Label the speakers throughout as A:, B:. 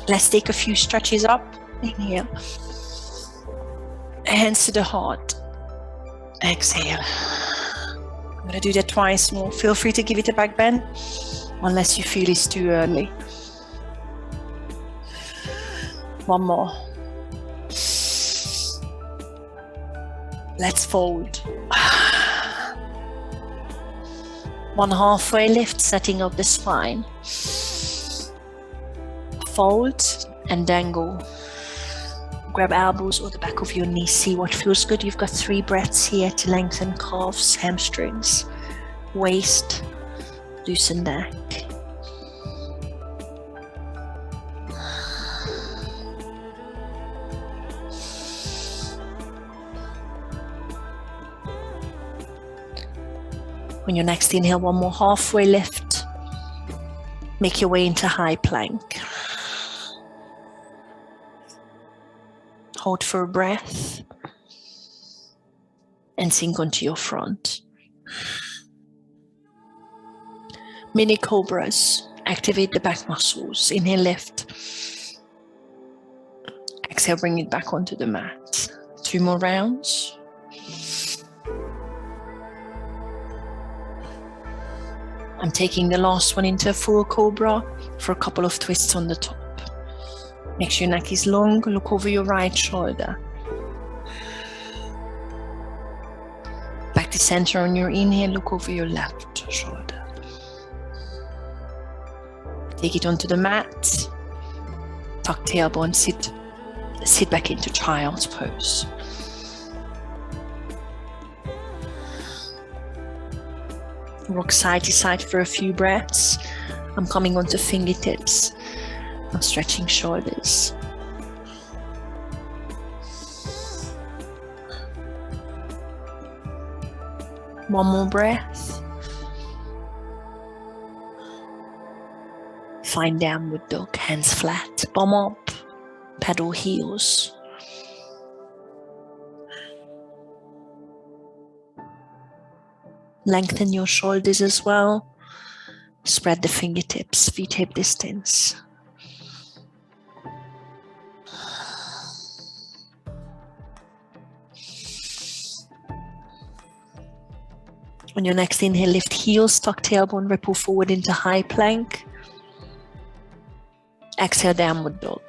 A: Let's take a few stretches up. Inhale. Hands to the heart. Exhale. I'm going to do that twice more. Feel free to give it a back bend unless you feel it's too early. One more. Let's fold. One halfway lift, setting up the spine. Fold and dangle. Grab elbows or the back of your knees. See what feels good. You've got 3 breaths here to lengthen calves, hamstrings, waist, loosen neck. On your next inhale, one more halfway lift. Make your way into high plank. Hold for a breath and sink onto your front. Mini cobras. Activate the back muscles. Inhale, lift. Exhale, bring it back onto the mat. 2 more rounds. I'm taking the last one into a full cobra for a couple of twists on the top. Make sure your neck is long, look over your right shoulder. Back to center on your inhale, look over your left shoulder. Take it onto the mat. Tuck tailbone, sit back into child's pose. Rock side to side for a few breaths. I'm coming onto fingertips. I'm stretching shoulders. One more breath. Find downward dog, hands flat, bum up, pedal heels. Lengthen your shoulders as well. Spread the fingertips, feet hip distance. On your next inhale, lift heels, tuck tailbone, ripple forward into high plank. Exhale, downward dog.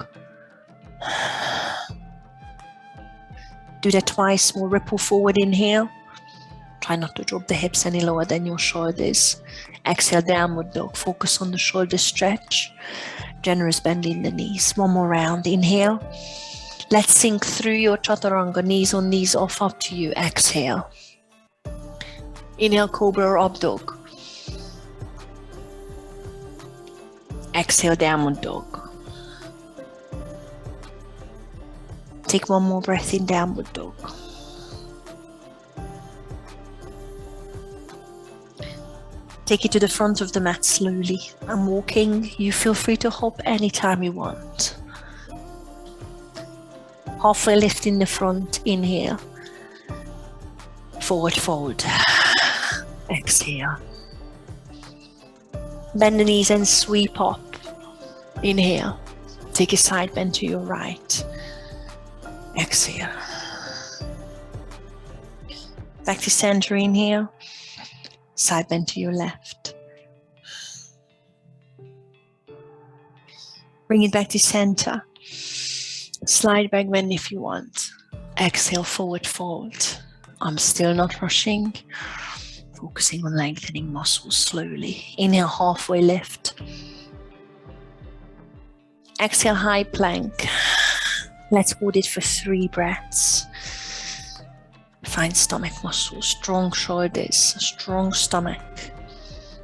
A: Do that twice more, ripple forward, inhale. Try not to drop the hips any lower than your shoulders. Exhale, downward dog. Focus on the shoulder stretch. Generous bend in the knees. One more round. Inhale. Let's sink through your chaturanga. Knees on knees off, up to you. Exhale. Inhale, cobra or up dog. Exhale, downward dog. Take one more breath in, downward dog. Take it to the front of the mat slowly. I'm walking. You feel free to hop anytime you want. Halfway lift in the front. Inhale. Forward fold. Exhale. Bend the knees and sweep up. Inhale. Take a side bend to your right. Exhale. Back to center. Inhale. Side bend to your left. Bring it back to center. Slide back bend if you want. Exhale, forward fold. I'm still not rushing. Focusing on lengthening muscles slowly. Inhale, halfway lift. Exhale, high plank. Let's hold it for 3 breaths. Find stomach muscles, strong shoulders, strong stomach,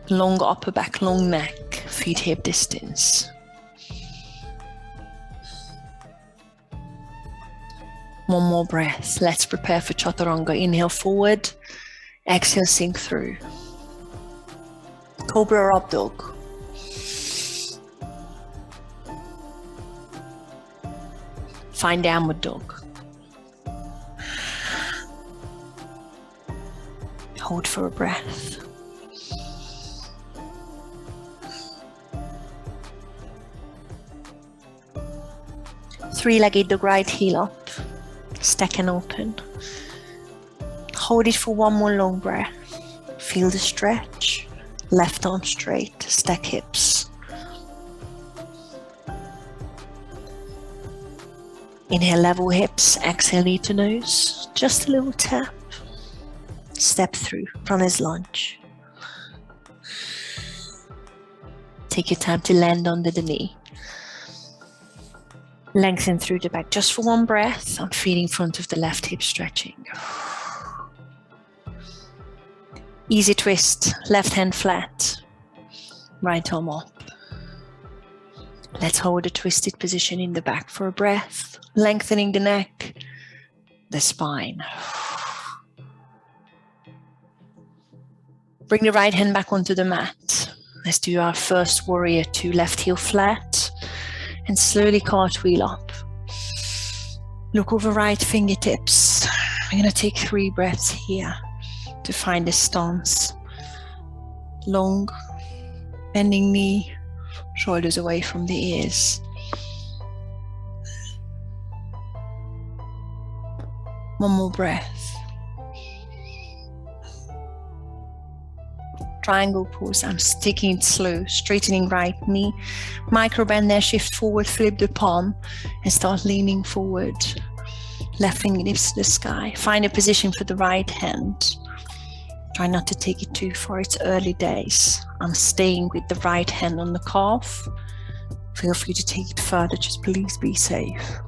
A: long upper back, long neck, feet hip distance. One more breath. Let's prepare for chaturanga. Inhale forward, exhale, sink through. Cobra or up dog. Find downward dog. Hold for a breath. Three-legged dog, right heel up, stack and open. Hold it for one more long breath. Feel the stretch. Left arm straight, stack hips. Inhale, level hips, exhale, knee to nose. Just a little tap. Step through, runner's lunge. Take your time to land under the knee. Lengthen through the back. Just for one breath, I'm feeling front of the left hip stretching. Easy twist, left hand flat, right arm up. Let's hold a twisted position in the back for a breath, lengthening the neck, the spine. Bring the right hand back onto the mat. Let's do our first warrior two, left heel flat, and slowly cartwheel up. Look over right fingertips. We're going to take 3 breaths here to find a stance. Long, bending knee, shoulders away from the ears. One more breath. Triangle pose. I'm sticking it slow, straightening right knee. Micro bend there, shift forward, flip the palm, and start leaning forward. Left fingertips to the sky. Find a position for the right hand. Try not to take it too far, it's early days. I'm staying with the right hand on the calf. Feel free to take it further, just please be safe.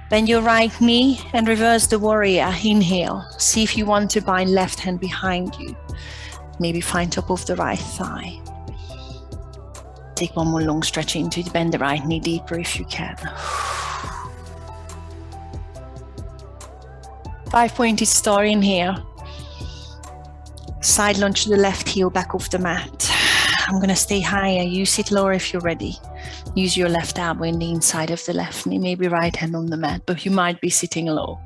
A: Bend your right knee and reverse the warrior. Inhale. See if you want to bind left hand behind you. Maybe find top of the right thigh. Take one more long stretch into it. Bend the right knee deeper if you can. 5-pointed star in here. Side lunge to the left heel, back off the mat. I'm going to stay higher. You sit lower if you're ready. Use your left elbow in the inside of the left knee, maybe right hand on the mat, but you might be sitting low.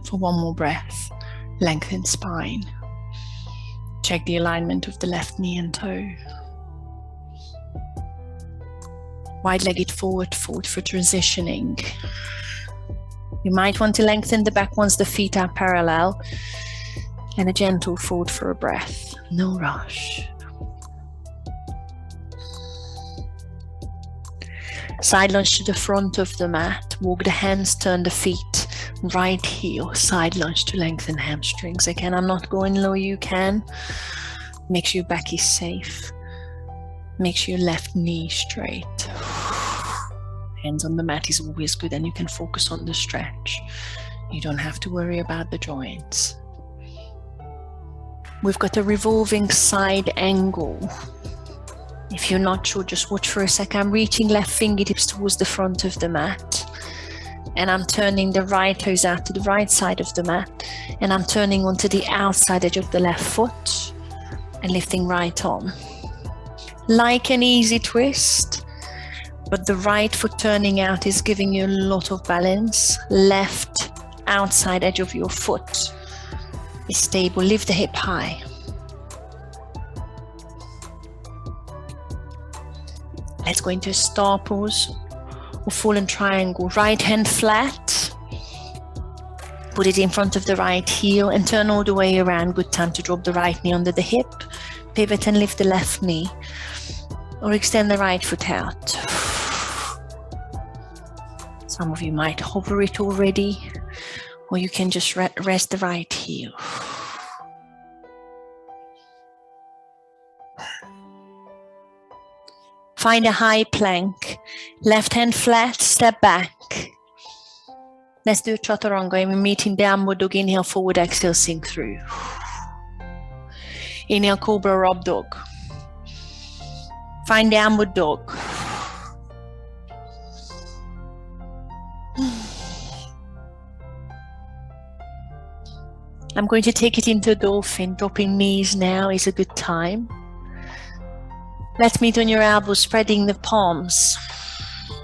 A: For one more breath, lengthen spine. Check the alignment of the left knee and toe. Wide-legged forward fold for transitioning. You might want to lengthen the back once the feet are parallel, and a gentle fold for a breath. No rush. Side lunge to the front of the mat. Walk the hands, turn the feet. Right heel, side lunge to lengthen hamstrings. Again, I'm not going low, you can. Make sure your back is safe. Make sure your left knee straight. Hands on the mat is always good, and you can focus on the stretch. You don't have to worry about the joints. We've got a revolving side angle. If you're not sure, just watch for a second. I'm reaching left fingertips towards the front of the mat, and I'm turning the right toes out to the right side of the mat, and I'm turning onto the outside edge of the left foot and lifting right arm. Like an easy twist, but the right foot turning out is giving you a lot of balance. Left outside edge of your foot is stable. Lift the hip high. Let's go into a star pose or fallen triangle. Right hand flat. Put it in front of the right heel and turn all the way around. Good time to drop the right knee under the hip. Pivot and lift the left knee. Or extend the right foot out. Some of you might hover it already, or you can just rest the right heel. Find a high plank. Left hand flat, step back. Let's do a chaturanga. We're meeting downward dog. Inhale, forward, exhale, sink through. Inhale, cobra, or up dog. Find downward dog. I'm going to take it into dolphin. Dropping knees now is a good time. Let's meet on your elbows, spreading the palms.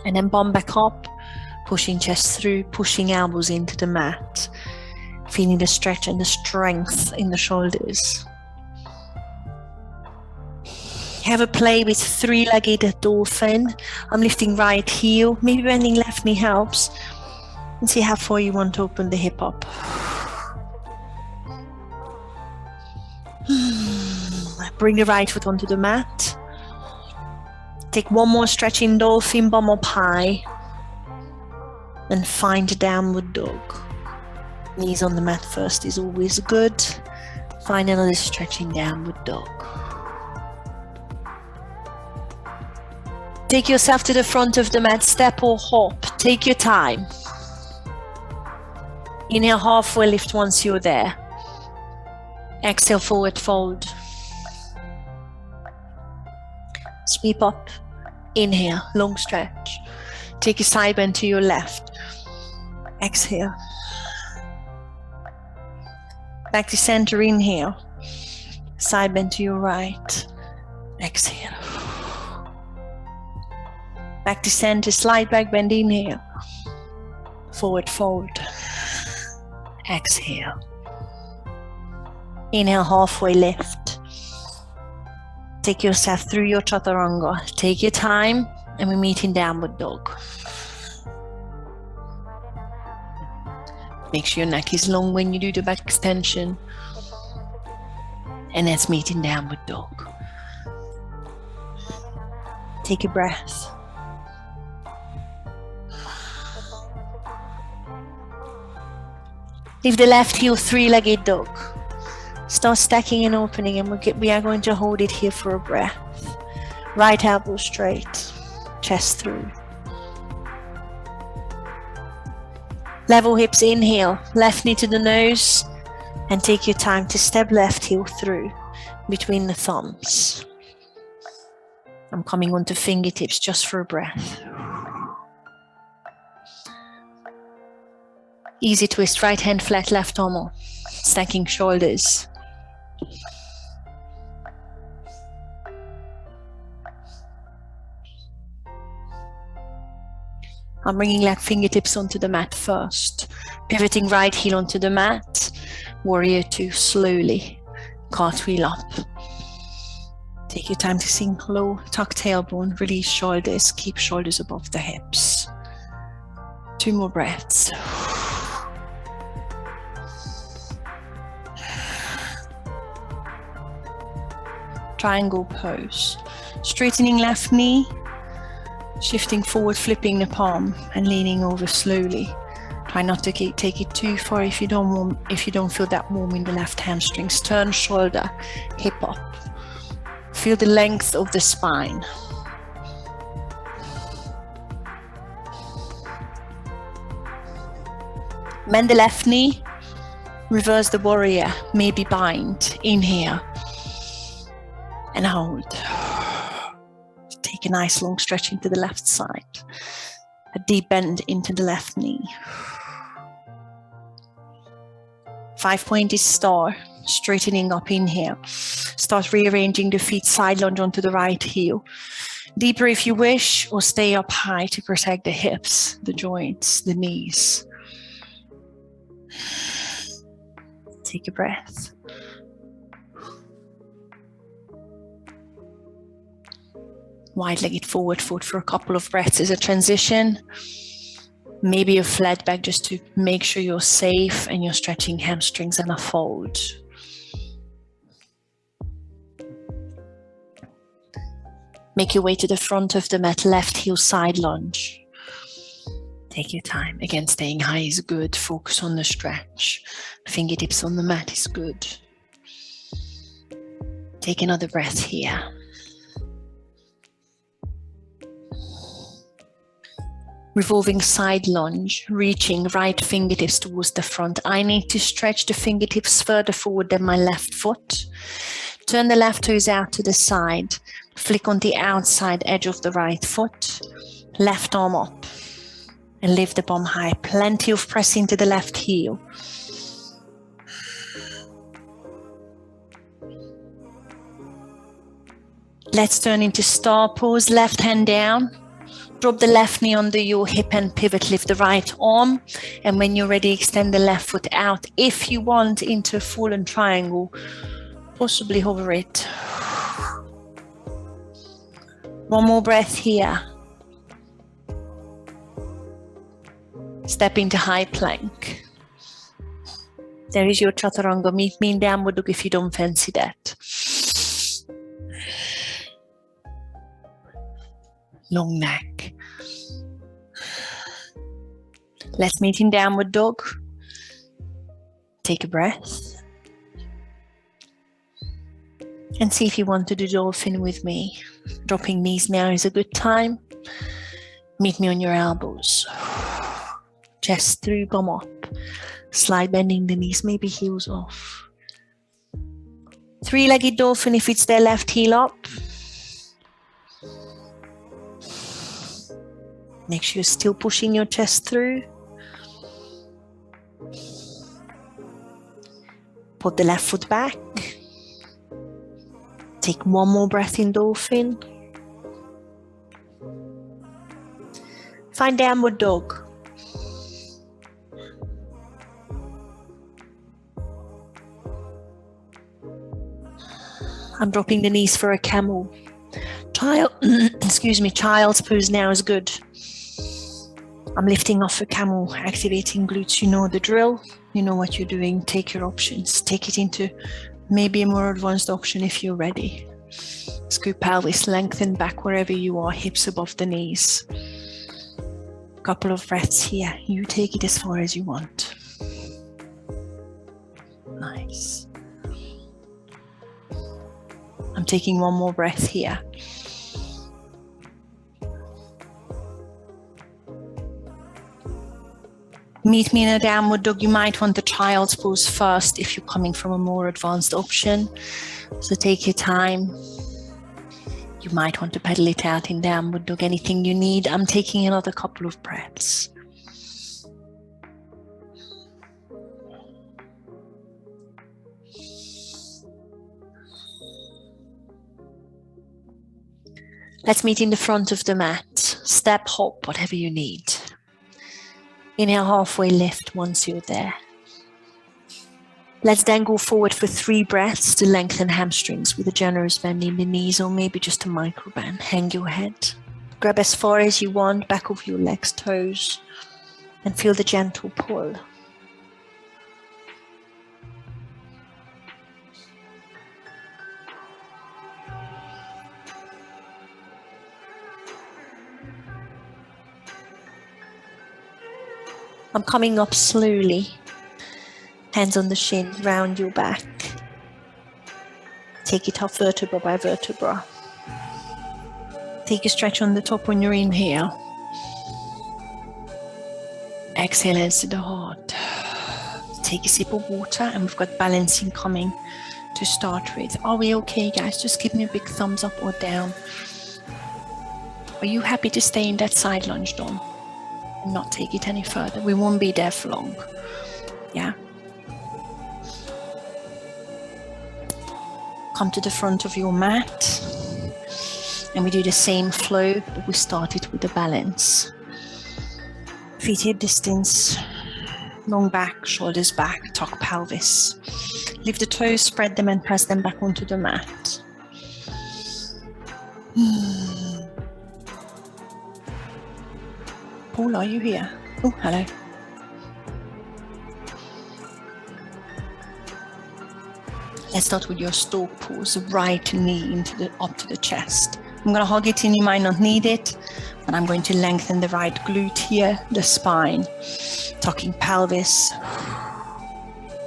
A: And then bomb back up, pushing chest through, pushing elbows into the mat. Feeling the stretch and the strength in the shoulders. Have a play with three-legged dolphin. I'm lifting right heel, maybe bending left knee helps. And see how far you want to open the hip up. Bring the right foot onto the mat. Take one more stretch in dolphin, bum up high. And find the downward dog. Knees on the mat first is always good. Find another stretching downward dog. Take yourself to the front of the mat, step or hop. Take your time. Inhale, halfway lift once you're there. Exhale, forward fold. Sweep up. Inhale, long stretch. Take a side bend to your left. Exhale. Back to center, inhale. Side bend to your right. Exhale. Back to center, slide back, bend, inhale. Forward fold. Exhale. Inhale, halfway lift. Take yourself through your chaturanga. Take your time, and we meet in downward dog. Make sure your neck is long when you do the back extension. And let's meet in downward dog. Take a breath. Leave the left heel three-legged dog. Start stacking and opening, and we are going to hold it here for a breath. Right elbow straight, chest through. Level hips, inhale, left knee to the nose, and take your time to step left heel through between the thumbs. I'm coming onto fingertips just for a breath. Easy twist, right hand flat, left arm on. Stacking shoulders. I'm bringing left fingertips onto the mat first. Pivoting right heel onto the mat. Warrior two, slowly. Cartwheel up. Take your time to sink low, tuck tailbone, release shoulders, keep shoulders above the hips. 2 more breaths. Triangle pose. Straightening left knee, shifting forward, flipping the palm and leaning over slowly. Try not to take it too far if you don't feel that warm in the left hamstrings. Turn shoulder, hip up. Feel the length of the spine. Bend the left knee, reverse the warrior, maybe bind. Inhale and hold. Take a nice long stretch into the left side. A deep bend into the left knee. 5-pointed star, straightening up, inhale. Start rearranging the feet, side lunge onto the right heel. Deeper if you wish, or stay up high to protect the hips, the joints, the knees. Take a breath. Wide-legged forward foot for a couple of breaths as a transition. Maybe a flat back just to make sure you're safe and you're stretching hamstrings and a fold. Make your way to the front of the mat, left heel side lunge. Take your time. Again, staying high is good. Focus on the stretch. Fingertips on the mat is good. Take another breath here. Revolving side lunge, reaching right fingertips towards the front. I need to stretch the fingertips further forward than my left foot. Turn the left toes out to the side. Flick on the outside edge of the right foot. Left arm up. And lift the bum high. Plenty of press into the left heel. Let's turn into star pose. Left hand down. Drop the left knee under your hip and pivot, lift the right arm. And when you're ready, extend the left foot out. If you want, into a fallen triangle, possibly hover it. One more breath here. Step into high plank. There is your chaturanga. Meet me in downward dog if you don't fancy that. Long neck. Let's meet in downward dog. Take a breath. And see if you want to do dolphin with me. Dropping knees now is a good time. Meet me on your elbows. Chest through, bum up. Slide bending the knees, maybe heels off. Three-legged dolphin if it's their left heel up. Make sure you're still pushing your chest through. Put the left foot back. Take one more breath in dolphin. Find downward dog. I'm dropping the knees for a camel. Child's pose now is good. I'm lifting off a camel, activating glutes. You know the drill. You know what you're doing. Take your options. Take it into maybe a more advanced option if you're ready. Scoop pelvis, lengthen back wherever you are, hips above the knees. Couple of breaths here. You take it as far as you want. Nice. I'm taking one more breath here. Meet me in a downward dog. You might want the child's pose first if you're coming from a more advanced option. So take your time. You might want to pedal it out in downward dog, anything you need. I'm taking another couple of breaths. Let's meet in the front of the mat. Step, hop, whatever you need. Inhale, halfway lift once you're there. Let's then go forward for 3 breaths to lengthen hamstrings with a generous bend in the knees, or maybe just a micro bend. Hang your head. Grab as far as you want, back of your legs, toes, and feel the gentle pull. I'm coming up slowly. Hands on the shin, round your back. Take it up vertebra by vertebra. Take a stretch on the top on your inhale. Exhale, hands to the heart. Take a sip of water, and we've got balancing coming to start with. Are we okay, guys? Just give me a big thumbs up or down. Are you happy to stay in that side lunge, Dawn? And not take it any further? We won't be there for long. Yeah? Come to the front of your mat. And we do the same flow, but we start it with a balance. Feet hip distance. Long back, shoulders back, tuck pelvis. Lift the toes, spread them and press them back onto the mat. Paul, are you here? Oh, hello. Let's start with your stalk pose, right knee up to the chest. I'm going to hug it in, you might not need it, but I'm going to lengthen the right glute here, the spine, tucking pelvis.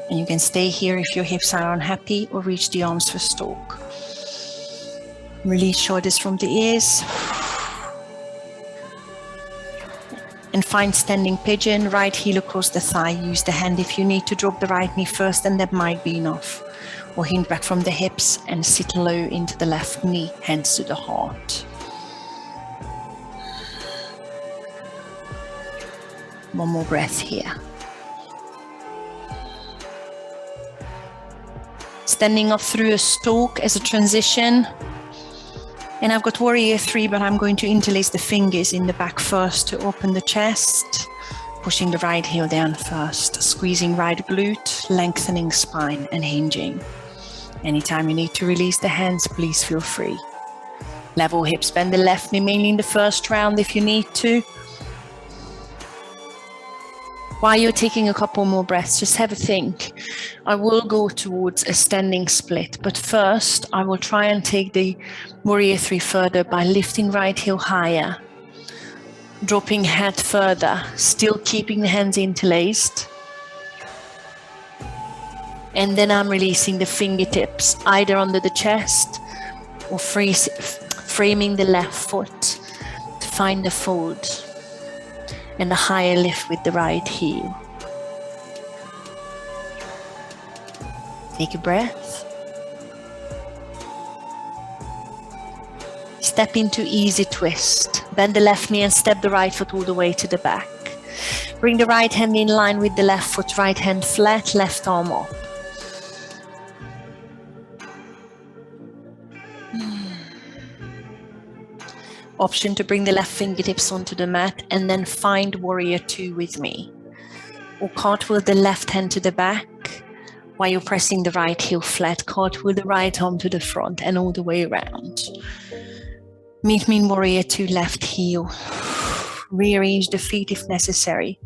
A: And you can stay here if your hips are unhappy, or reach the arms for stalk. Release shoulders from the ears. And find standing pigeon, right heel across the thigh. Use the hand if you need to drop the right knee first, and that might be enough. Or hinge back from the hips and sit low into the left knee, hands to the heart. One more breath here. Standing up through a stalk as a transition. And I've got warrior 3, but I'm going to interlace the fingers in the back first to open the chest, pushing the right heel down first, squeezing right glute, lengthening spine and hinging. Anytime you need to release the hands, please feel free. Level hips, bend the left knee mainly in the first round if you need to. While you're taking a couple more breaths, just have a think. I will go towards a standing split, but first I will try and take the warrior 3 further by lifting right heel higher, dropping head further, still keeping the hands interlaced. And then I'm releasing the fingertips either under the chest or framing the left foot to find the fold and a higher lift with the right heel. Take a breath. Step into easy twist. Bend the left knee and step the right foot all the way to the back. Bring the right hand in line with the left foot, right hand flat, left arm up. Option to bring the left fingertips onto the mat and then find warrior 2 with me. Or cartwheel the left hand to the back while you're pressing the right heel flat, cartwheel the right arm to the front and all the way around. Meet me in warrior 2, left heel. Rearrange the feet if necessary.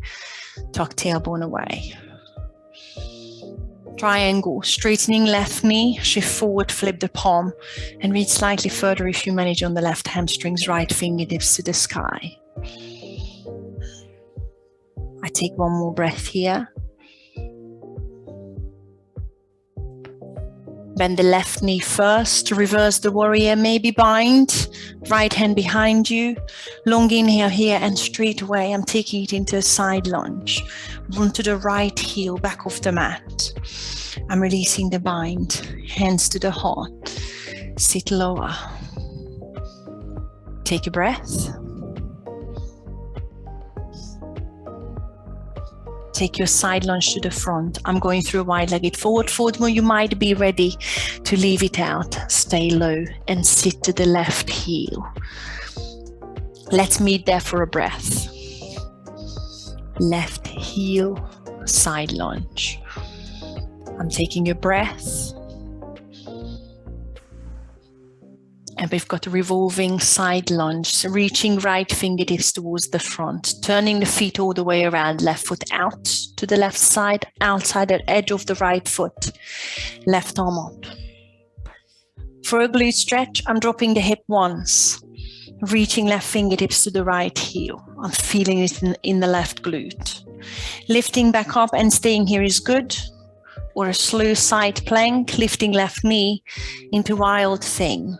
A: Tuck tailbone away. Triangle, straightening left knee, shift forward, flip the palm, and reach slightly further if you manage on the left hamstrings, right fingertips to the sky. I take one more breath here. Bend the left knee first, reverse the warrior, maybe bind, right hand behind you. Long inhale here and straight away I'm taking it into a side lunge. Onto the right heel, back of the mat. I'm releasing the bind, hands to the heart. Sit lower. Take a breath. Take your side lunge to the front. I'm going through a wide-legged forward fold move. You might be ready to leave it out. Stay low and sit to the left heel. Let's meet there for a breath. Left heel, side lunge. I'm taking a breath. And we've got a revolving side lunge, so reaching right fingertips towards the front, turning the feet all the way around, left foot out to the left side, outside the edge of the right foot, left arm up. For a glute stretch, I'm dropping the hip once, reaching left fingertips to the right heel. I'm feeling it in the left glute. Lifting back up and staying here is good. Or a slow side plank, lifting left knee into wild thing.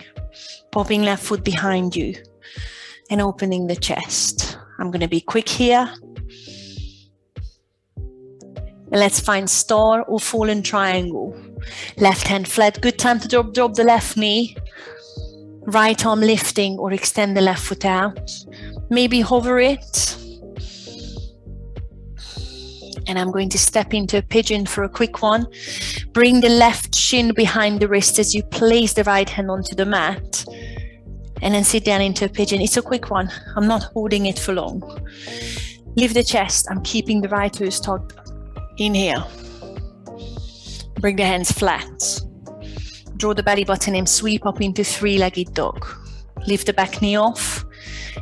A: Popping left foot behind you and opening the chest. I'm going to be quick here. And let's find star or fallen triangle. Left hand flat. Good time to drop the left knee. Right arm lifting or extend the left foot out. Maybe hover it. And I'm going to step into a pigeon for a quick one. Bring the left shin behind the wrist as you place the right hand onto the mat. And then sit down into a pigeon. It's a quick one. I'm not holding it for long. Lift the chest. I'm keeping the right toes tucked. Inhale. Bring the hands flat. Draw the belly button and sweep up into three-legged dog. Lift the back knee off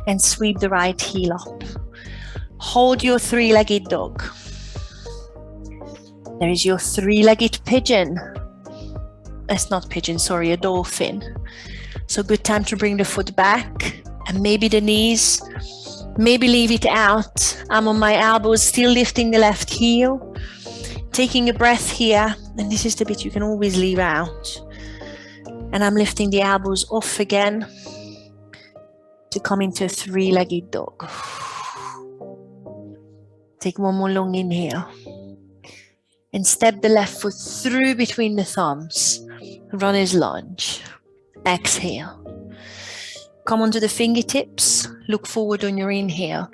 A: and sweep the right heel up. Hold your three-legged dog. There is your three-legged pigeon. That's not pigeon, sorry, a dolphin. So good time to bring the foot back and maybe the knees, maybe leave it out. I'm on my elbows, still lifting the left heel. Taking a breath here, and this is the bit you can always leave out. And I'm lifting the elbows off again to come into a three-legged dog. Take one more long inhale. And step the left foot through between the thumbs. Runner's lunge. Exhale. Come onto the fingertips. Look forward on your inhale.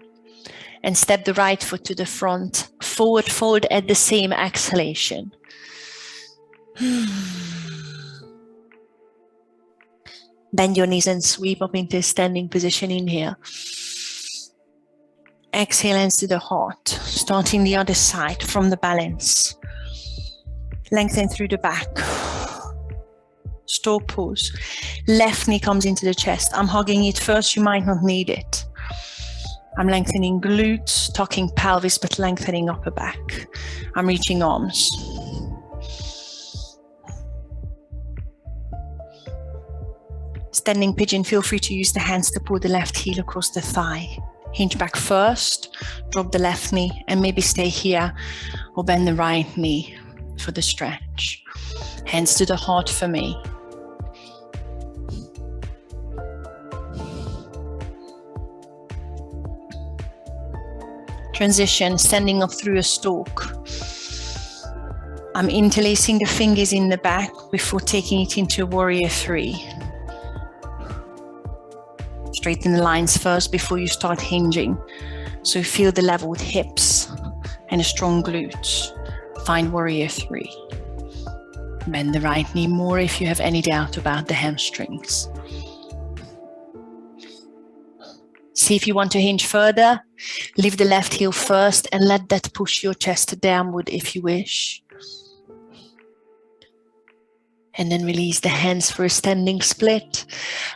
A: And step the right foot to the front. Forward fold at the same exhalation. Bend your knees and sweep up into a standing position. Inhale. Exhale, hands to the heart. Starting the other side from the balance. Lengthen through the back. Stork pose. Left knee comes into the chest. I'm hugging it first. You might not need it. I'm lengthening glutes, tucking pelvis, but lengthening upper back. I'm reaching arms. Standing pigeon, feel free to use the hands to pull the left heel across the thigh. Hinge back first, drop the left knee, and maybe stay here or bend the right knee for the stretch. Hands to the heart for me. Transition, standing up through a stalk. I'm interlacing the fingers in the back before taking it into warrior 3. Straighten the lines first before you start hinging. So you feel the level with hips and a strong glute. Find warrior 3. Bend the right knee more if you have any doubt about the hamstrings. See if you want to hinge further. Lift the left heel first and let that push your chest downward if you wish. And then release the hands for a standing split,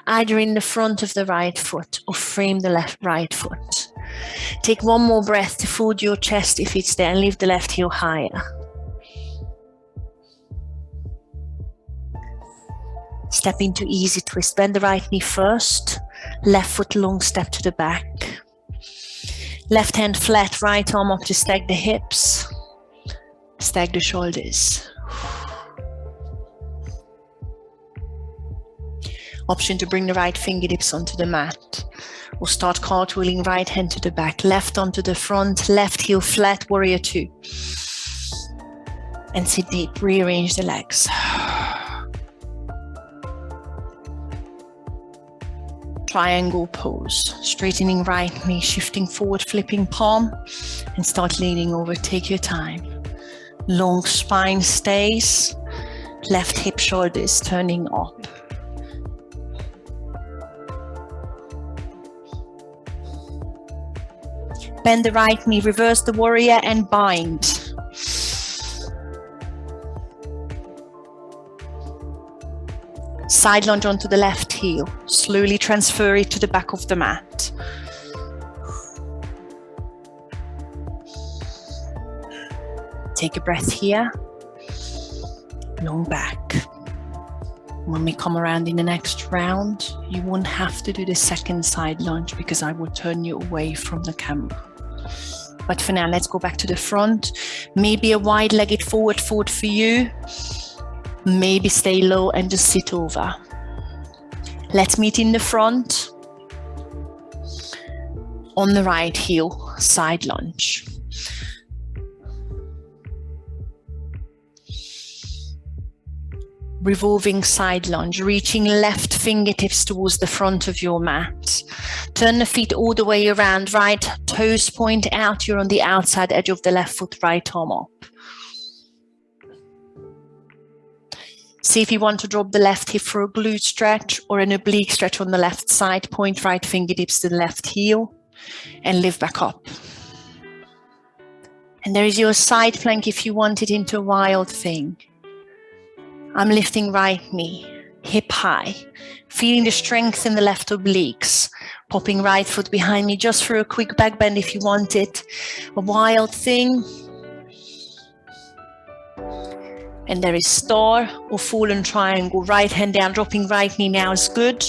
A: either in the front of the right foot or frame the right foot. Take one more breath to fold your chest if it's there and lift the left heel higher. Step into easy twist. Bend the right knee first. Left foot long step to the back. Left hand flat, right arm up to stack the hips. Stack the shoulders. Option to bring the right fingertips onto the mat. Or start cartwheeling, right hand to the back, left onto the front, left heel flat, warrior 2. And sit deep, rearrange the legs. Triangle pose, straightening right knee, shifting forward, flipping palm, and start leaning over. Take your time. Long spine stays, left hip shoulders turning up. Bend the right knee, reverse the warrior and bind. Side lunge onto the left heel. Slowly transfer it to the back of the mat. Take a breath here. Long back. When we come around in the next round, you won't have to do the second side lunge because I will turn you away from the camera. But for now, let's go back to the front. Maybe a wide-legged forward fold for you. Maybe stay low and just sit over. Let's meet in the front. On the right heel, side lunge. Revolving side lunge, reaching left fingertips towards the front of your mat. Turn the feet all the way around, right toes point out. You're on the outside edge of the left foot, right arm up. See if you want to drop the left hip for a glute stretch or an oblique stretch on the left side. Point right fingertips to the left heel and lift back up. And there is your side plank if you want it into a wild thing. I'm lifting right knee, hip high, feeling the strength in the left obliques. Popping right foot behind me just for a quick back bend if you want it. A wild thing. And there is star or fallen triangle. Right hand down, dropping right knee now is good.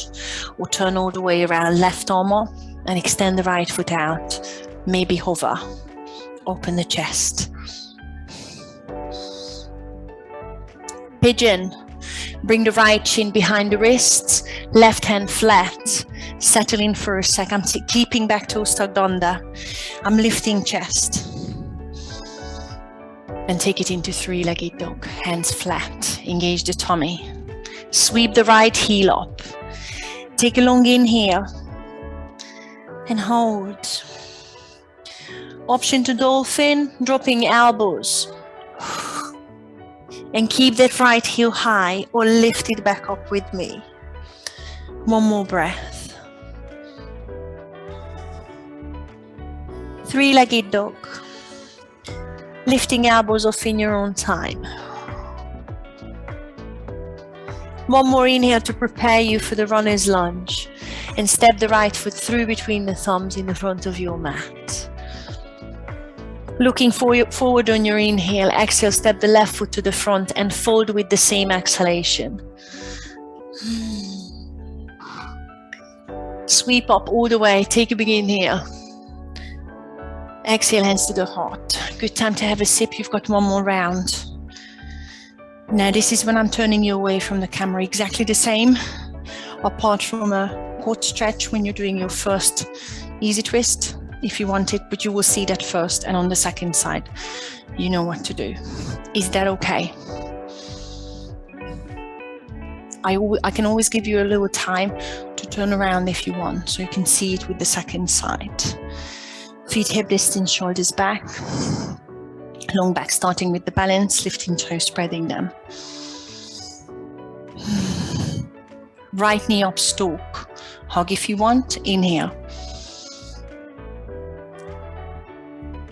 A: Or turn all the way around, left arm up and extend the right foot out. Maybe hover. Open the chest. Pigeon. Bring the right shin behind the wrists. Left hand flat. Settle in for a sec. I'm keeping back toes tucked under. I'm lifting chest. And take it into three-legged dog. Hands flat. Engage the tummy. Sweep the right heel up. Take a long inhale. And hold. Option to dolphin. Dropping elbows. And keep that right heel high or lift it back up with me. One more breath. Three-legged dog. Lifting elbows off in your own time. One more inhale to prepare you for the runner's lunge, and step the right foot through between the thumbs in the front of your mat. Looking forward on your inhale, exhale, step the left foot to the front and fold with the same exhalation. Sweep up all the way, take a big inhale. Exhale, hands to the heart. Good time to have a sip, you've got one more round. Now this is when I'm turning you away from the camera, exactly the same, apart from a quad stretch when you're doing your first easy twist, if you want it, but you will see that first, and on the second side, you know what to do. Is that okay? I can always give you a little time to turn around if you want, so you can see it with the second side. Feet hip distance, shoulders back. Long back, starting with the balance, lifting toes, spreading them. Right knee up, stalk. Hug if you want, inhale.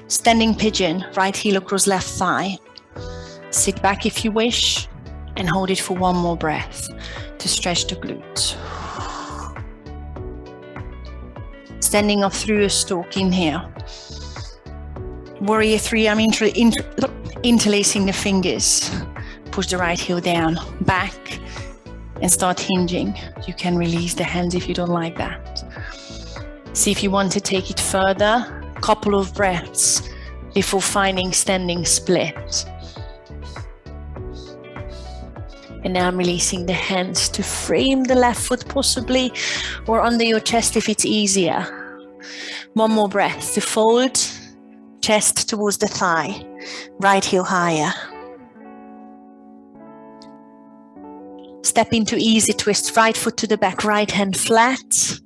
A: Standing pigeon, right heel across left thigh. Sit back if you wish, and hold it for one more breath to stretch the glutes. Standing up through a stalk, inhale. Warrior three, I'm interlacing the fingers. Push the right heel down, back, and start hinging. You can release the hands if you don't like that. See if you want to take it further. Couple of breaths before finding standing split. And now I'm releasing the hands to frame the left foot possibly, or under your chest if it's easier. One more breath to fold, chest towards the thigh, right heel higher. Step into easy twist, right foot to the back, right hand flat,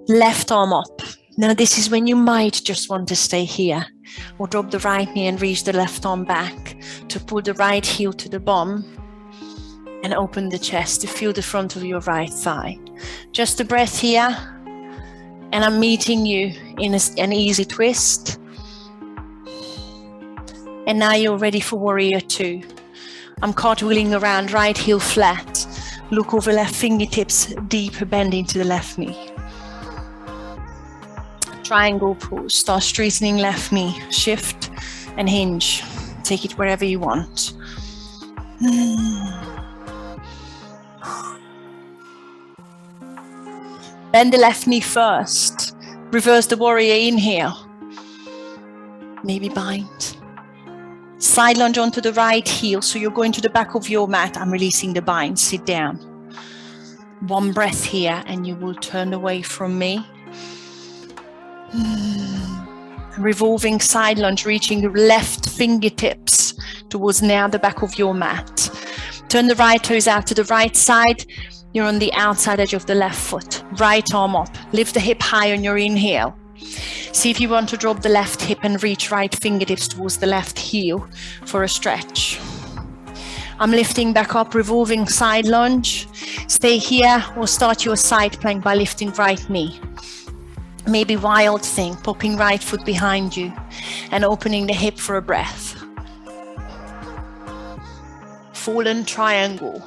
A: left arm up. Now this is when you might just want to stay here, or drop the right knee and reach the left arm back to pull the right heel to the bum and open the chest to feel the front of your right thigh. Just a breath here, and I'm meeting you in an easy twist. And now you're ready for warrior two. I'm cartwheeling around, right heel flat. Look over left fingertips, deep bend into the left knee. Triangle pose, start straightening left knee, shift and hinge. Take it wherever you want. Bend the left knee first. Reverse the warrior, inhale. Maybe bind. Side lunge onto the right heel, so you're going to the back of your mat. I'm releasing the bind, sit down. One breath here and you will turn away from me. Revolving side lunge, reaching your left fingertips towards now the back of your mat. Turn the right toes out to the right side. You're on the outside edge of the left foot. Right arm up. Lift the hip high on your inhale. See if you want to drop the left hip and reach right fingertips towards the left heel for a stretch. I'm lifting back up, revolving side lunge. Stay here or start your side plank by lifting right knee. Maybe wild thing, popping right foot behind you and opening the hip for a breath. Fallen triangle.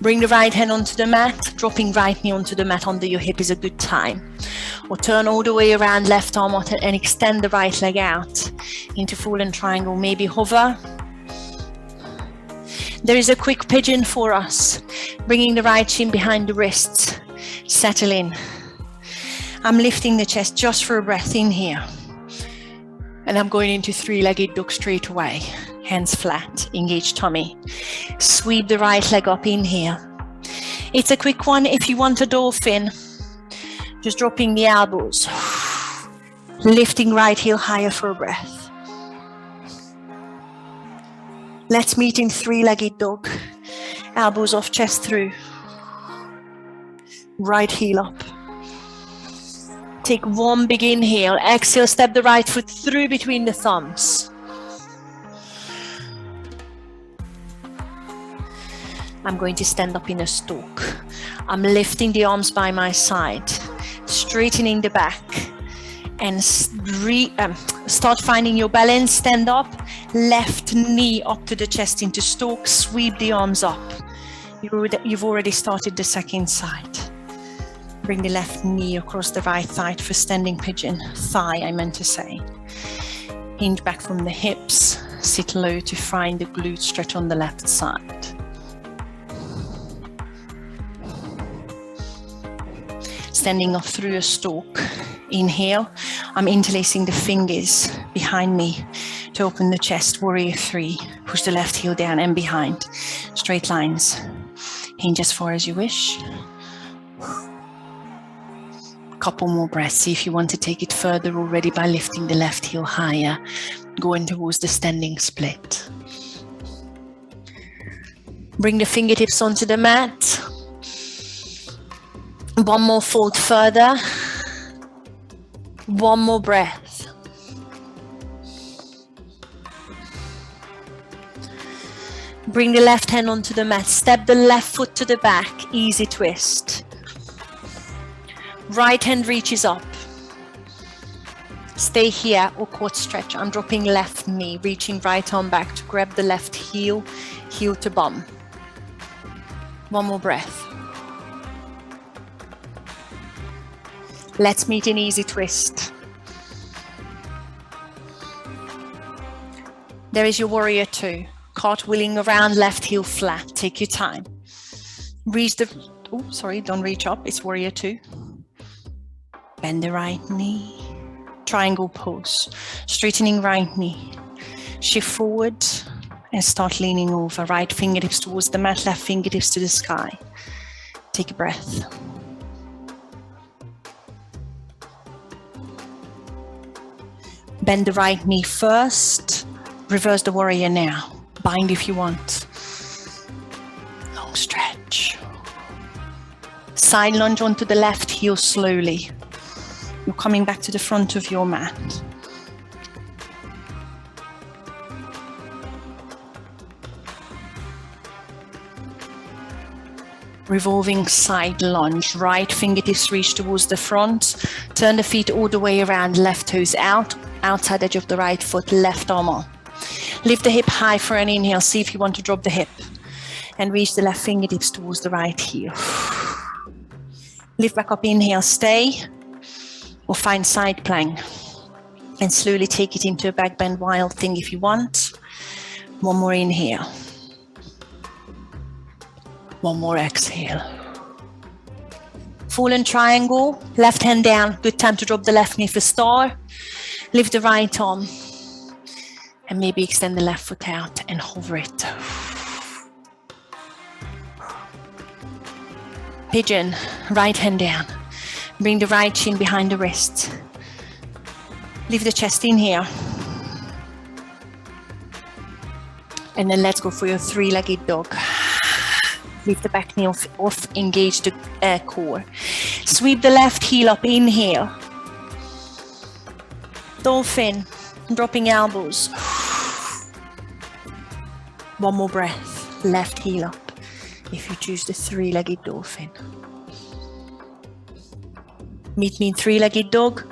A: Bring the right hand onto the mat, dropping right knee onto the mat under your hip is a good time. Or turn all the way around, left arm out and extend the right leg out into fallen triangle. Maybe hover. There is a quick pigeon for us. Bringing the right shin behind the wrists. Settle in. I'm lifting the chest just for a breath in here. And I'm going into three-legged dog straight away. Hands flat, engage tummy. Sweep the right leg up, inhale. It's a quick one. If you want a dolphin, just dropping the elbows. Lifting right heel higher for a breath. Let's meet in three-legged dog. Elbows off, chest through. Right heel up. Take one big inhale. Exhale, step the right foot through between the thumbs. I'm going to stand up in a stalk. I'm lifting the arms by my side, straightening the back, and start finding your balance. Stand up, left knee up to the chest into stalk, sweep the arms up. You've already started the second side. Bring the left knee across the right thigh for standing pigeon. Thigh, I meant to say. Hinge back from the hips, sit low to find the glute stretch on the left side. Standing up through a stalk. Inhale, I'm interlacing the fingers behind me to open the chest, warrior 3. Push the left heel down and behind. Straight lines. Hinge as far as you wish. Couple more breaths. See if you want to take it further already by lifting the left heel higher, going towards the standing split. Bring the fingertips onto the mat. One more fold further. One more breath. Bring the left hand onto the mat. Step the left foot to the back. Easy twist. Right hand reaches up. Stay here or quad stretch. I'm dropping left knee, reaching right arm back to grab the left heel, heel to bum. One more breath. Let's meet in easy twist. There is your warrior 2. Cartwheeling around, left heel flat. Take your time. Reach the, don't reach up. It's warrior 2. Bend the right knee. Triangle pose. Straightening right knee. Shift forward and start leaning over. Right fingertips towards the mat, left fingertips to the sky. Take a breath. Bend the right knee first. Reverse the warrior now. Bind if you want. Long stretch. Side lunge onto the left heel slowly. You're coming back to the front of your mat. Revolving side lunge. Right fingertips reach towards the front. Turn the feet all the way around. Left toes out. Outside edge of the right foot. Left arm on. Lift the hip high for an inhale. See if you want to drop the hip. And reach the left fingertips towards the right heel. Lift back up. Inhale. Stay. Or find side plank. And slowly take it into a back bend wild thing if you want. One more inhale. One more exhale. Fallen triangle, left hand down. Good time to drop the left knee for star. Lift the right arm. And maybe extend the left foot out and hover it. Pigeon, right hand down. Bring the right shin behind the wrist. Leave the chest in here. And then let's go for your 3-legged dog. Leave the back knee off, engage the core. Sweep the left heel up, inhale. Dolphin, dropping elbows. One more breath, left heel up. If you choose the 3-legged dolphin. Meet me in 3-legged dog.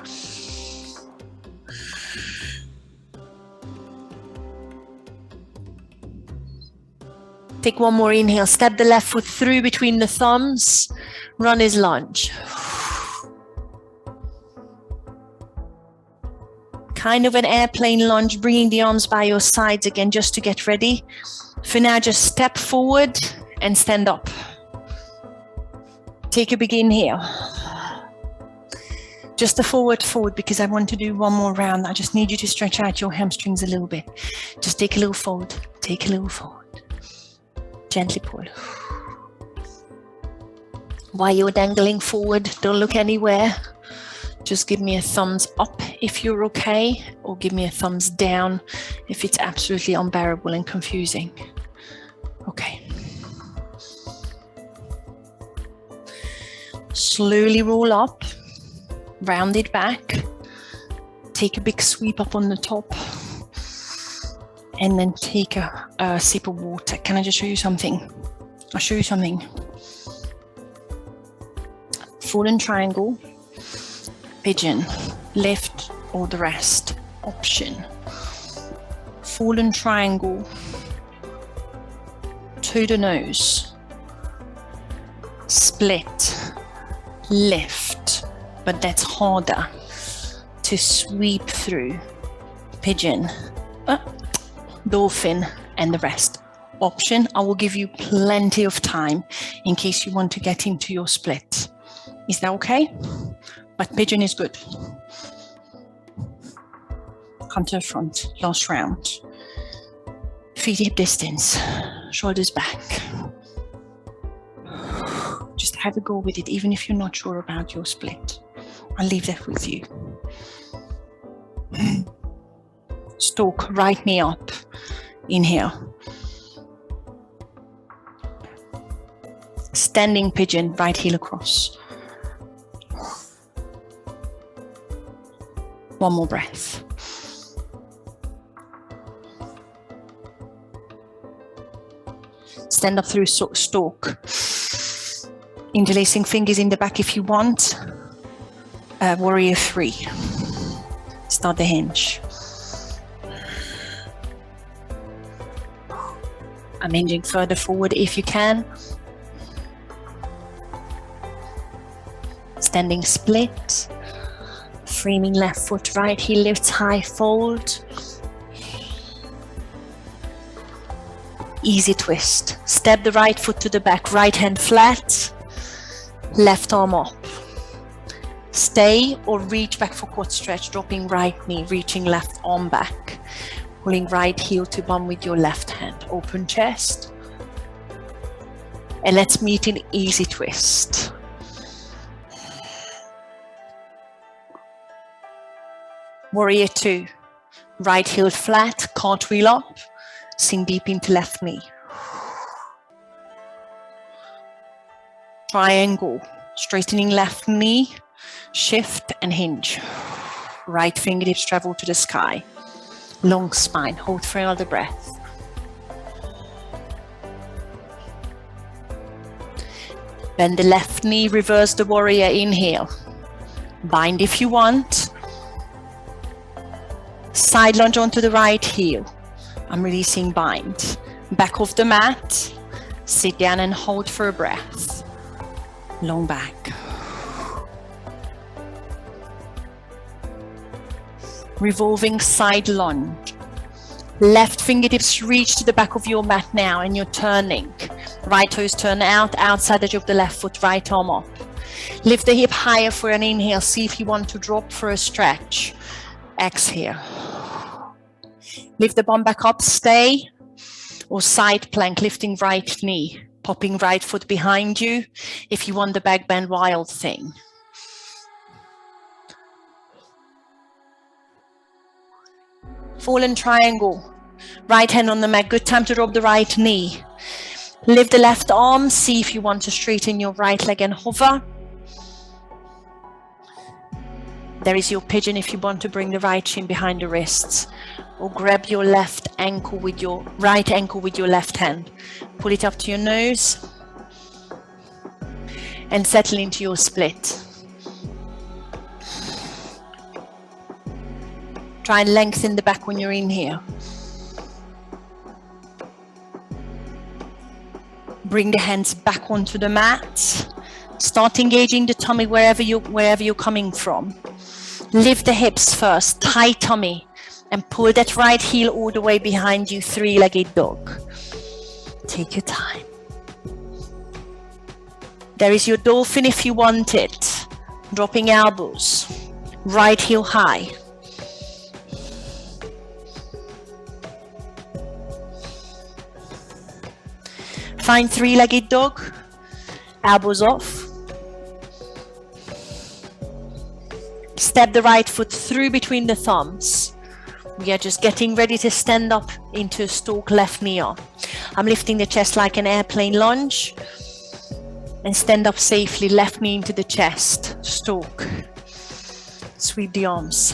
A: Take one more inhale. Step the left foot through between the thumbs. Runner's lunge. Kind of an airplane lunge, bringing the arms by your sides again just to get ready. For now, just step forward and stand up. Take a big inhale. Just a forward fold because I want to do one more round. I just need you to stretch out your hamstrings a little bit. Just take a little fold. Take a little fold. Gently pull. While you're dangling forward, don't look anywhere. Just give me a thumbs up if you're okay, or give me a thumbs down if it's absolutely unbearable and confusing. Okay. Slowly roll up, round it back, take a big sweep up on the top. And then take a sip of water. Can I just show you something? I'll show you something. Fallen triangle, pigeon, lift or the rest, option. Fallen triangle, to the nose, split, lift, but that's harder to sweep through, pigeon, dolphin, and the rest. Option, I will give you plenty of time in case you want to get into your split. Is that okay? But pigeon is good. Come to the front, last round. Feet hip distance, shoulders back. Just have a go with it, even if you're not sure about your split. I'll leave that with you. Stalk, right knee up, inhale. Standing pigeon, right heel across. One more breath. Stand up through stalk. Interlacing fingers in the back if you want. Warrior 3. Start the hinge. I'm hinging further forward if you can. Standing split. Framing left foot, right heel lifts high, fold. Easy twist. Step the right foot to the back, right hand flat, left arm up. Stay or reach back for quad stretch, dropping right knee, reaching left arm back. Pulling right heel to bum with your left hand. Open chest. And let's meet in easy twist. Warrior 2. Right heel flat, cartwheel up. Sink deep into left knee. Triangle. Straightening left knee. Shift and hinge. Right fingertips travel to the sky. Long spine. Hold for another breath. Bend the left knee. Reverse the warrior. Inhale. Bind if you want. Side lunge onto the right heel. I'm releasing bind. Back off the mat. Sit down and hold for a breath. Long back. Revolving side lunge. Left fingertips reach to the back of your mat now and you're turning. Right toes turn out, outside edge of the left foot, right arm up. Lift the hip higher for an inhale. See if you want to drop for a stretch. Exhale. Lift the bum back up, stay. Or side plank, lifting right knee. Popping right foot behind you. If you want the back bend, wild thing. Fallen triangle. Right hand on the mat. Good time to drop the right knee. Lift the left arm. See if you want to straighten your right leg and hover. There is your pigeon if you want to bring the right shin behind the wrists. Or grab your left ankle with your right ankle with your left hand. Pull it up to your nose. And settle into your split. Try and lengthen the back when you're in here. Bring the hands back onto the mat. Start engaging the tummy wherever you're coming from. Lift the hips first, tight tummy. And pull that right heel all the way behind you, three-legged dog. Take your time. There is your dolphin if you want it. Dropping elbows. Right heel high. Find three-legged dog. Elbows off. Step the right foot through between the thumbs. We are just getting ready to stand up into a stalk, left knee up. I'm lifting the chest like an airplane lunge. And stand up safely, left knee into the chest. Stalk. Sweep the arms.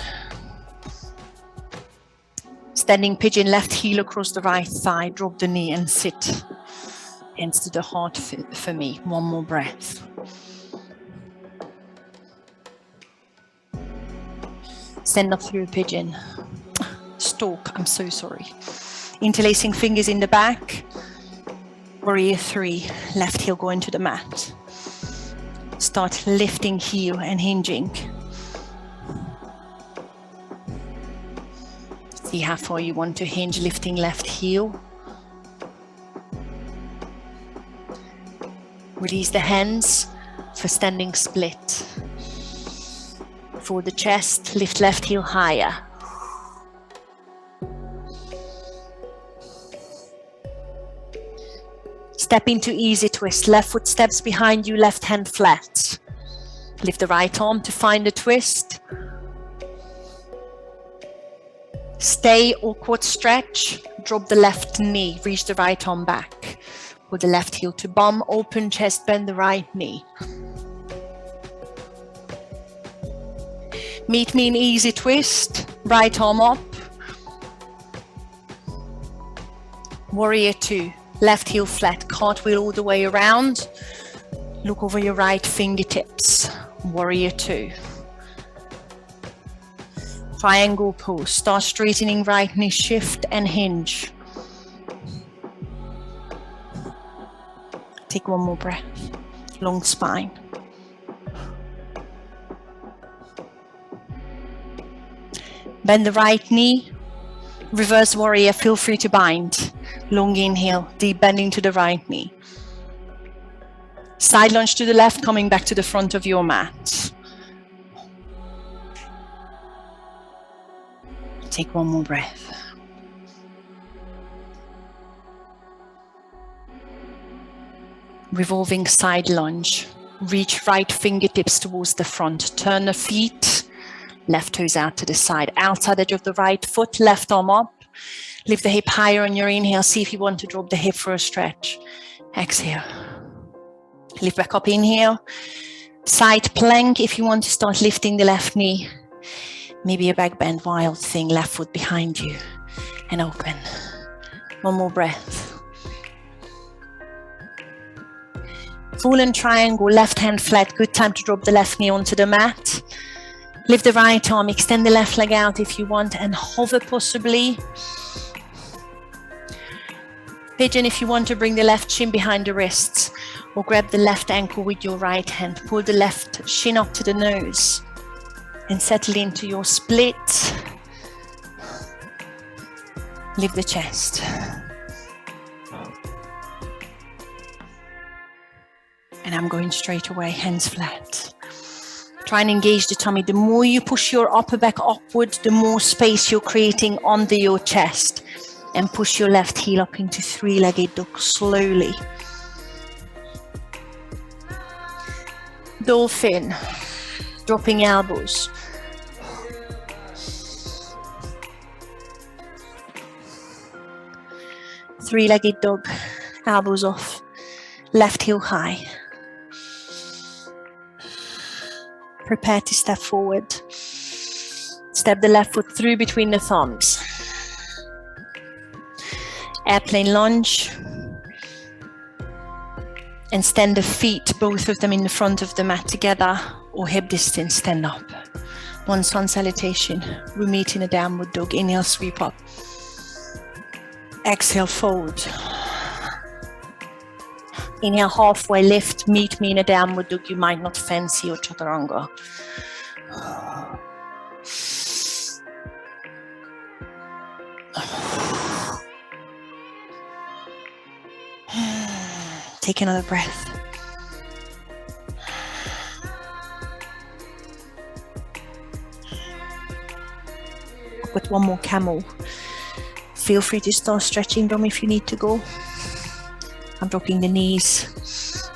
A: Standing pigeon, left heel across the right thigh. Drop the knee and sit. Hands to the heart for me. One more breath. Stand up through pigeon. Stalk, I'm so sorry. Interlacing fingers in the back. Warrior 3, left heel going to the mat. Start lifting heel and hinging. See how far you want to hinge, lifting left heel. Release the hands for standing split. For the chest, lift left heel higher. Step into easy twist. Left foot steps behind you, left hand flat. Lift the right arm to find the twist. Stay or quad stretch. Drop the left knee. Reach the right arm back. Pull the left heel to bum. Open chest, bend the right knee. Meet me in easy twist. Right arm up. Warrior 2. Left heel flat, cartwheel all the way around. Look over your right fingertips. Warrior 2. Triangle pose. Start straightening right knee, shift and hinge. Take one more breath. Long spine. Bend the right knee. Reverse warrior, feel free to bind. Long inhale, deep bending to the right knee. Side lunge to the left, coming back to the front of your mat. Take one more breath. Revolving side lunge. Reach right fingertips towards the front. Turn the feet. Left toes out to the side. Outside edge of the right foot, left arm up. Lift the hip higher on your inhale. See if you want to drop the hip for a stretch. Exhale. Lift back up, inhale. Side plank if you want to start lifting the left knee. Maybe a back bend, wild thing. Left foot behind you. And open. One more breath. Fallen triangle, left hand flat. Good time to drop the left knee onto the mat. Lift the right arm, extend the left leg out if you want, and hover possibly. Pigeon if you want to bring the left shin behind the wrists, or grab the left ankle with your right hand. Pull the left shin up to the nose and settle into your split. Lift the chest. And I'm going straight away, hands flat. Try and engage the tummy. The more you push your upper back upward, the more space you're creating under your chest. And push your left heel up into three-legged dog slowly. Dolphin. Dropping elbows. Three-legged dog. Elbows off. Left heel high. Prepare to step forward. Step the left foot through between the thumbs. Airplane lunge. And stand the feet, both of them in the front of the mat together, or hip distance, stand up. One sun salutation. We meet in a downward dog. Inhale, sweep up. Exhale, fold. Inhale, halfway lift. Meet me in a downward dog. You might not fancy your chaturanga. Take another breath. With one more camel. Feel free to start stretching them if you need to go. I'm dropping the knees.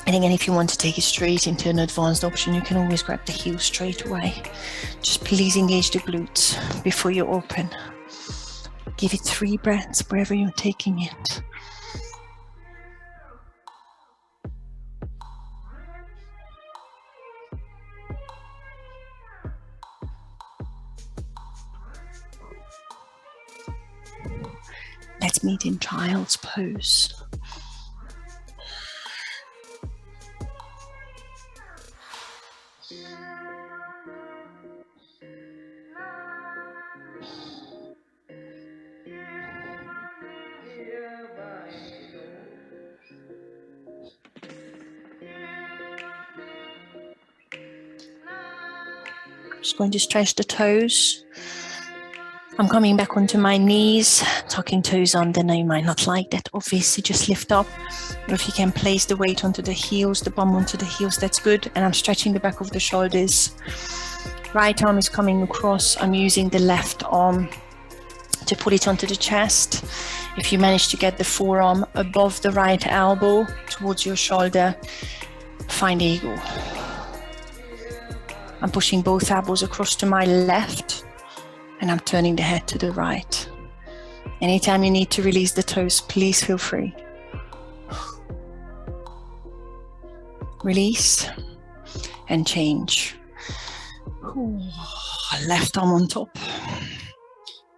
A: And again, if you want to take it straight into an advanced option, you can always grab the heels straight away. Just please engage the glutes before you open. Give it 3 breaths wherever you're taking it. Let's meet in child's pose. Just going to stretch the toes. I'm coming back onto my knees, tucking toes under. Now you might not like that, obviously just lift up. Or if you can place the weight onto the heels, the bum onto the heels, that's good. And I'm stretching the back of the shoulders. Right arm is coming across. I'm using the left arm to put it onto the chest. If you manage to get the forearm above the right elbow towards your shoulder, find eagle. I'm pushing both elbows across to my left, and I'm turning the head to the right. Anytime you need to release the toes, please feel free. Release and change. Left arm on top.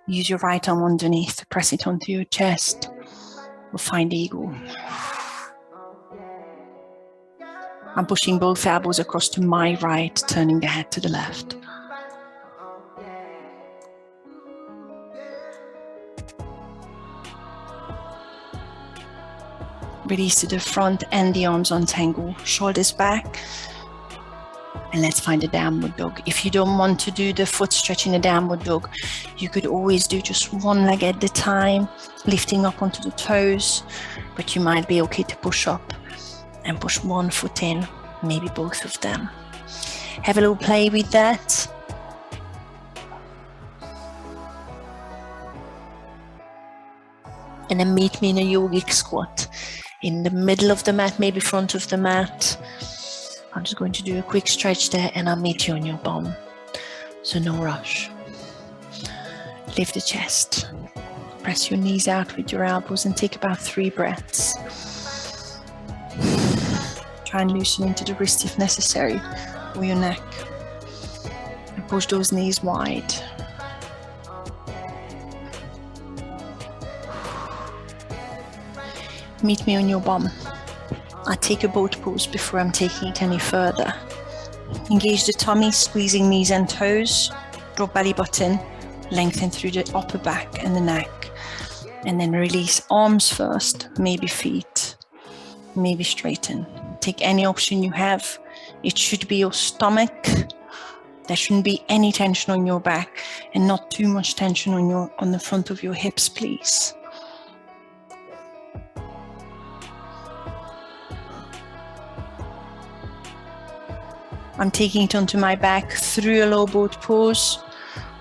A: Use your right arm underneath, press it onto your chest. We'll find eagle. I'm pushing both elbows across to my right, turning the head to the left. Release to the front and the arms untangle, shoulders back. And let's find a downward dog. If you don't want to do the foot stretch in a downward dog, you could always do just one leg at a time, lifting up onto the toes, but you might be okay to push up and push one foot in, maybe both of them. Have a little play with that. And then meet me in a yogic squat. In the middle of the mat, maybe front of the mat. I'm just going to do a quick stretch there and I'll meet you on your bum. So no rush. Lift the chest. Press your knees out with your elbows and take about 3 breaths. Try and loosen into the wrist if necessary, or your neck. And push those knees wide. Meet me on your bum. I take a boat pose before I'm taking it any further. Engage the tummy, squeezing knees and toes. Drop belly button, lengthen through the upper back and the neck. And then release arms first, maybe feet, maybe straighten. Take any option you have. It should be your stomach. There shouldn't be any tension on your back and not too much tension on the front of your hips, please. I'm taking it onto my back through a low boat pose.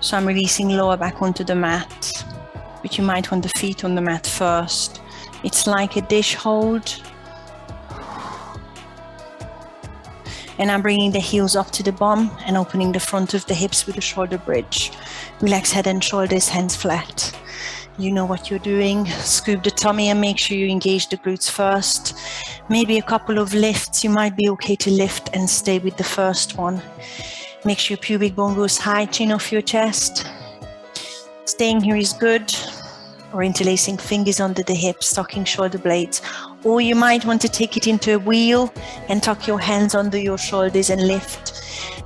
A: So I'm releasing lower back onto the mat, but you might want the feet on the mat first. It's like a dish hold. And I'm bringing the heels up to the bum and opening the front of the hips with a shoulder bridge. Relax head and shoulders, hands flat. You know what you're doing. Scoop the tummy and make sure you engage the glutes first. Maybe a couple of lifts. You might be okay to lift and stay with the first one. Make sure pubic bone goes high, chin off your chest. Staying here is good. Or interlacing fingers under the hips, tucking shoulder blades. Or you might want to take it into a wheel and tuck your hands under your shoulders and lift.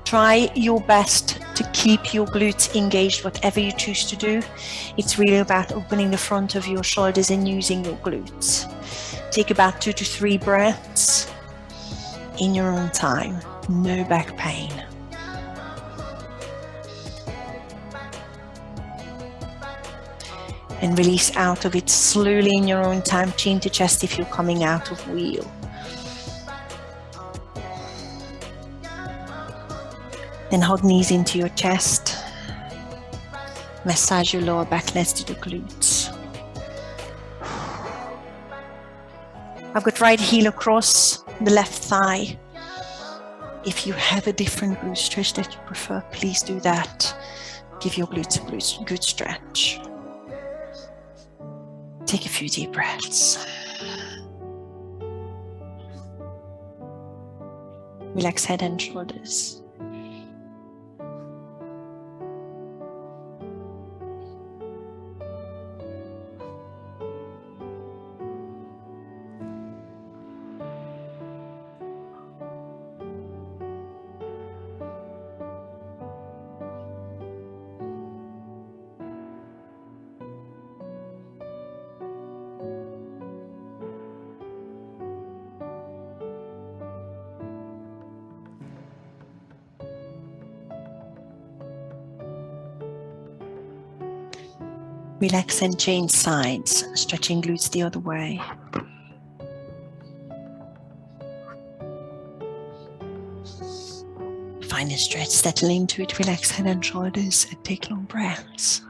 A: Try your best to keep your glutes engaged, whatever you choose to do. It's really about opening the front of your shoulders and using your glutes. Take about 2 to 3 breaths in your own time. No back pain. And release out of it slowly in your own time, chin to chest if you're coming out of wheel. Then hug knees into your chest. Massage your lower back, let's do the glutes. I've got right heel across the left thigh. If you have a different glute stretch that you prefer, please do that. Give your glutes a good stretch. Take a few deep breaths. Relax head and shoulders. Relax and change sides, stretching glutes the other way. Find a stretch, settle into it, relax head and shoulders, and take long breaths.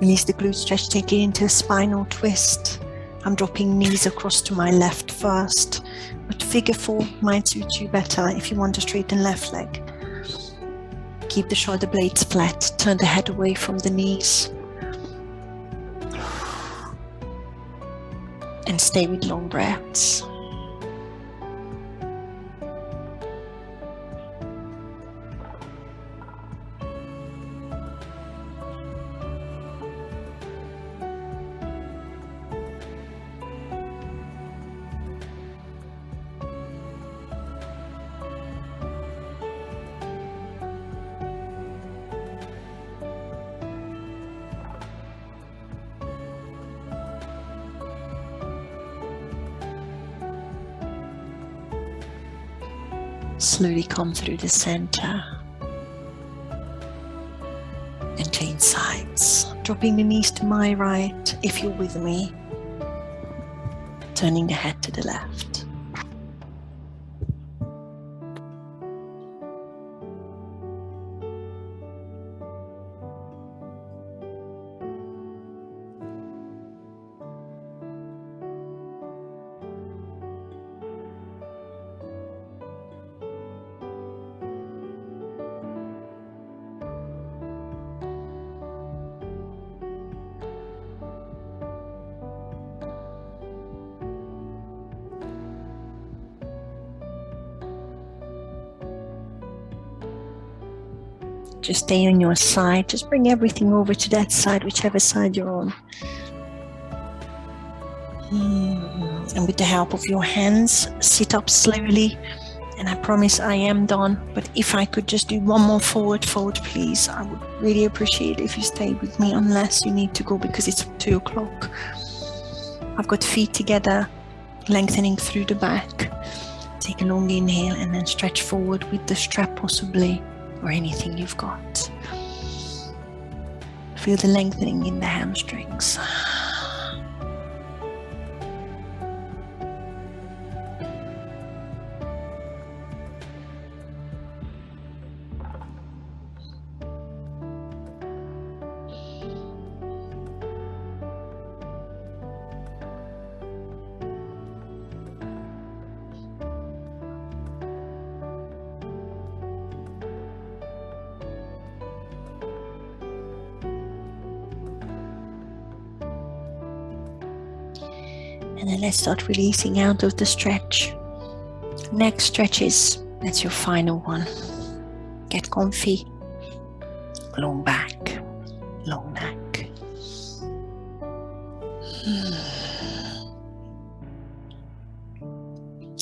A: Release the glute stretch, take it into a spinal twist. I'm dropping knees across to my left first, but figure 4 might suit you better if you want to straighten left leg. Keep the shoulder blades flat, turn the head away from the knees. And stay with long breaths. Slowly come through the center and change sides. Dropping the knees to my right if you're with me. Turning the head to the left. Just stay on your side. Just bring everything over to that side, whichever side you're on. And with the help of your hands, sit up slowly. And I promise I am done. But if I could just do one more forward fold, please, I would really appreciate it if you stay with me, unless you need to go because it's 2 o'clock. I've got feet together, lengthening through the back. Take a long inhale and then stretch forward with the strap possibly, or anything you've got. Feel the lengthening in the hamstrings. And then let's start releasing out of the stretch. Next stretches, that's your final one. Get comfy. Long back, long neck.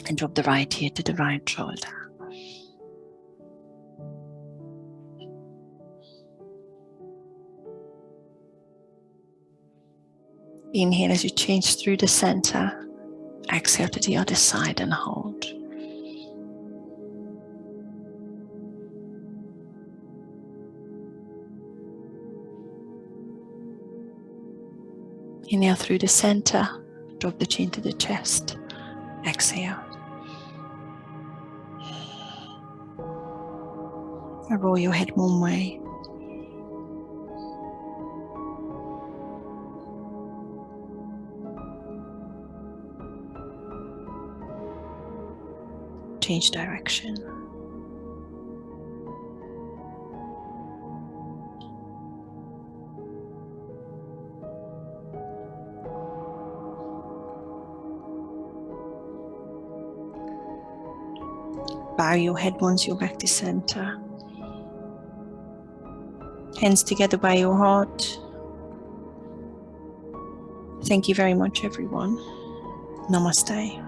A: And drop the right ear to the right shoulder. Inhale as you change through the center. Exhale to the other side and hold. Inhale through the center. Drop the chin to the chest. Exhale. Roll your head one way. Change direction. Bow your head once you're back to center. Hands together by your heart. Thank you very much, everyone. Namaste.